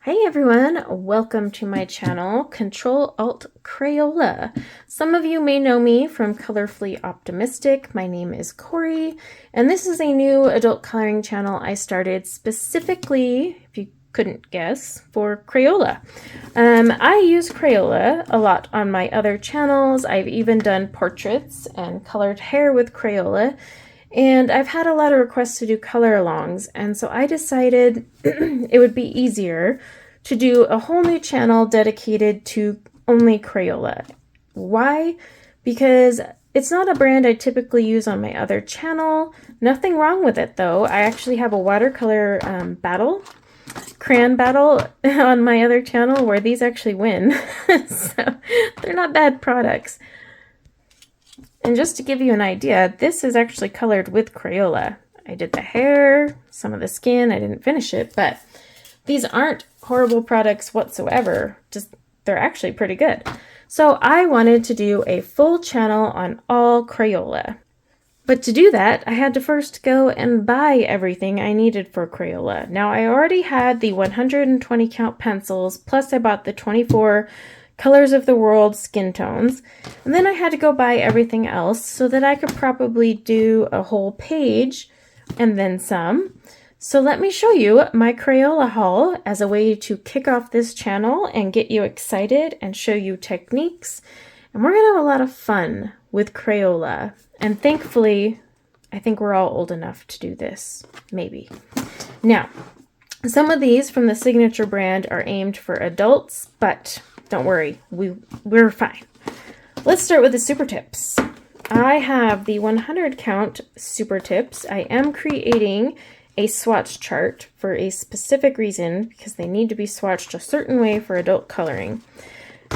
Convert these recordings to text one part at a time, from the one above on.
Hey everyone, welcome to my channel, Ctrl+Alt+Crayola. Some of you may know me from Colorfully Optimistic. My name is Corey, and this is a new adult coloring channel I started specifically, if you couldn't guess, for Crayola. I use Crayola a lot on my other channels. I've even done portraits and colored hair with Crayola. And I've had a lot of requests to do color alongs, and so I decided it would be easier to do a whole new channel dedicated to only Crayola. Why? Because it's not a brand I typically use on my other channel. Nothing wrong with it though. I actually have a watercolor crayon battle on my other channel where these actually win. So they're not bad products. And just to give you an idea, this is actually colored with Crayola. I did the hair, some of the skin, I didn't finish it, but these aren't horrible products whatsoever. Just, they're actually pretty good. So I wanted to do a full channel on all Crayola. But to do that, I had to first go and buy everything I needed for Crayola. Now I already had the 120 count pencils, plus I bought the 24 Colors of the World skin tones, and then I had to go buy everything else so that I could probably do a whole page and then some. So let me show you my Crayola haul as a way to kick off this channel and get you excited and show you techniques. And we're gonna have a lot of fun with Crayola. And thankfully, I think we're all old enough to do this, maybe. Now, some of these from the Signature brand are aimed for adults, but don't worry, we're fine. Let's start with the super tips. I have the 100 count super tips. I am creating a swatch chart for a specific reason because they need to be swatched a certain way for adult coloring.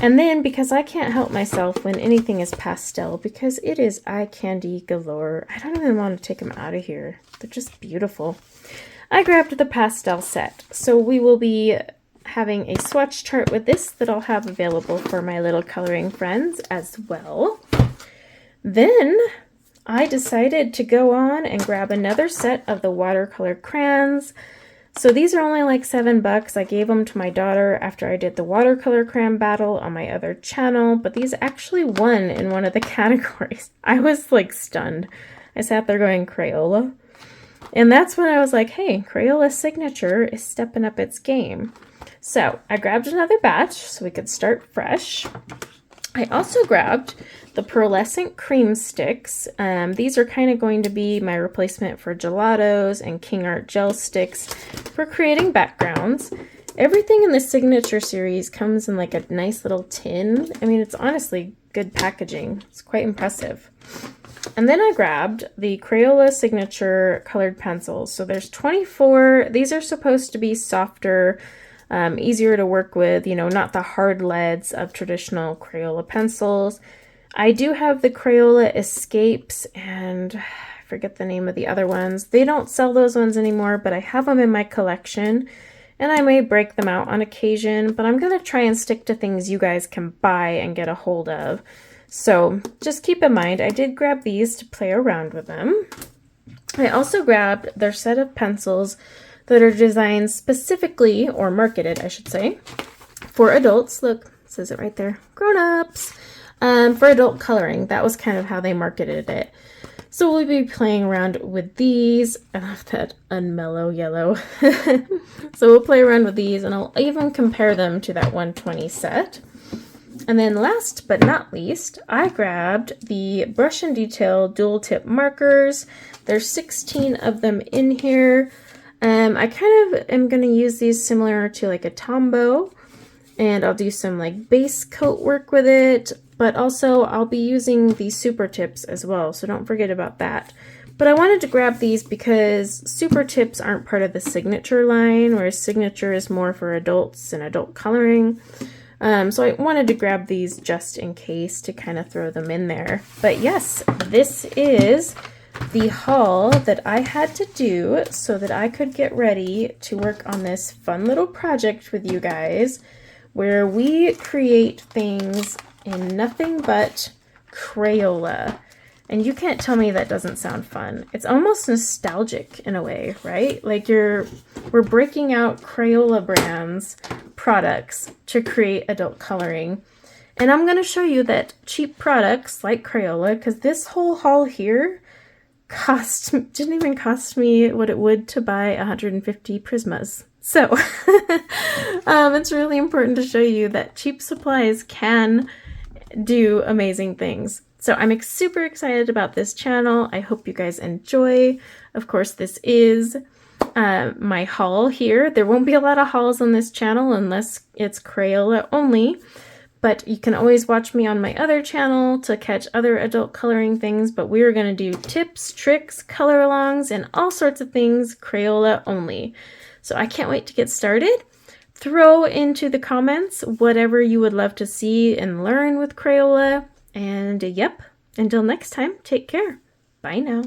And then because I can't help myself when anything is pastel because it is eye candy galore. I don't even want to take them out of here. They're just beautiful. I grabbed the pastel set. So we will be having a swatch chart with this that I'll have available for my little coloring friends as well. Then I decided to go on and grab another set of the watercolor crayons. So these are only like $7. I gave them to my daughter after I did the watercolor crayon battle on my other channel, but these actually won in one of the categories. I was like stunned. I sat there going, Crayola? And that's when I was like, hey, Crayola Signature is stepping up its game. So I grabbed another batch so we could start fresh. I also grabbed the pearlescent cream sticks. These are kind of going to be my replacement for gelatos and King Art gel sticks for creating backgrounds. Everything in the Signature series comes in like a nice little tin. I mean, it's honestly good packaging. It's quite impressive. And then I grabbed the Crayola Signature colored pencils. So there's 24. These are supposed to be softer, easier to work with, you know, not the hard leads of traditional Crayola pencils. I do have the Crayola Escapes and I forget the name of the other ones. They don't sell those ones anymore, but I have them in my collection and I may break them out on occasion, but I'm going to try and stick to things you guys can buy and get a hold of. So just keep in mind, I did grab these to play around with them. I also grabbed their set of pencils that are designed specifically, or marketed, I should say, for adults. Look, it says it right there, grown-ups, for adult coloring. That was kind of how they marketed it. So we'll be playing around with these. I love that unmellow yellow. So we'll play around with these, and I'll even compare them to that 120 set. And then last but not least, I grabbed the Brush and Detail dual tip markers. There's 16 of them in here. I kind of am going to use these similar to like a Tombow, and I'll do some like base coat work with it, but also I'll be using these super tips as well, so don't forget about that. But I wanted to grab these because super tips aren't part of the Signature line, whereas Signature is more for adults and adult coloring. So I wanted to grab these just in case to kind of throw them in there. But yes, this is the haul that I had to do so that I could get ready to work on this fun little project with you guys where we create things in nothing but Crayola. And you can't tell me that doesn't sound fun. It's almost nostalgic in a way, right? Like we're breaking out Crayola brands products to create adult coloring. And I'm going to show you that cheap products like Crayola, because this whole haul here didn't even cost me what it would to buy 150 Prismas. So it's really important to show you that cheap supplies can do amazing things. So I'm super excited about this channel. I hope you guys enjoy. Of course, this is my haul here. There won't be a lot of hauls on this channel unless it's Crayola only. But you can always watch me on my other channel to catch other adult coloring things, but we're going to do tips, tricks, color alongs, and all sorts of things Crayola only. So I can't wait to get started. Throw into the comments whatever you would love to see and learn with Crayola. And yep, until next time, take care. Bye now.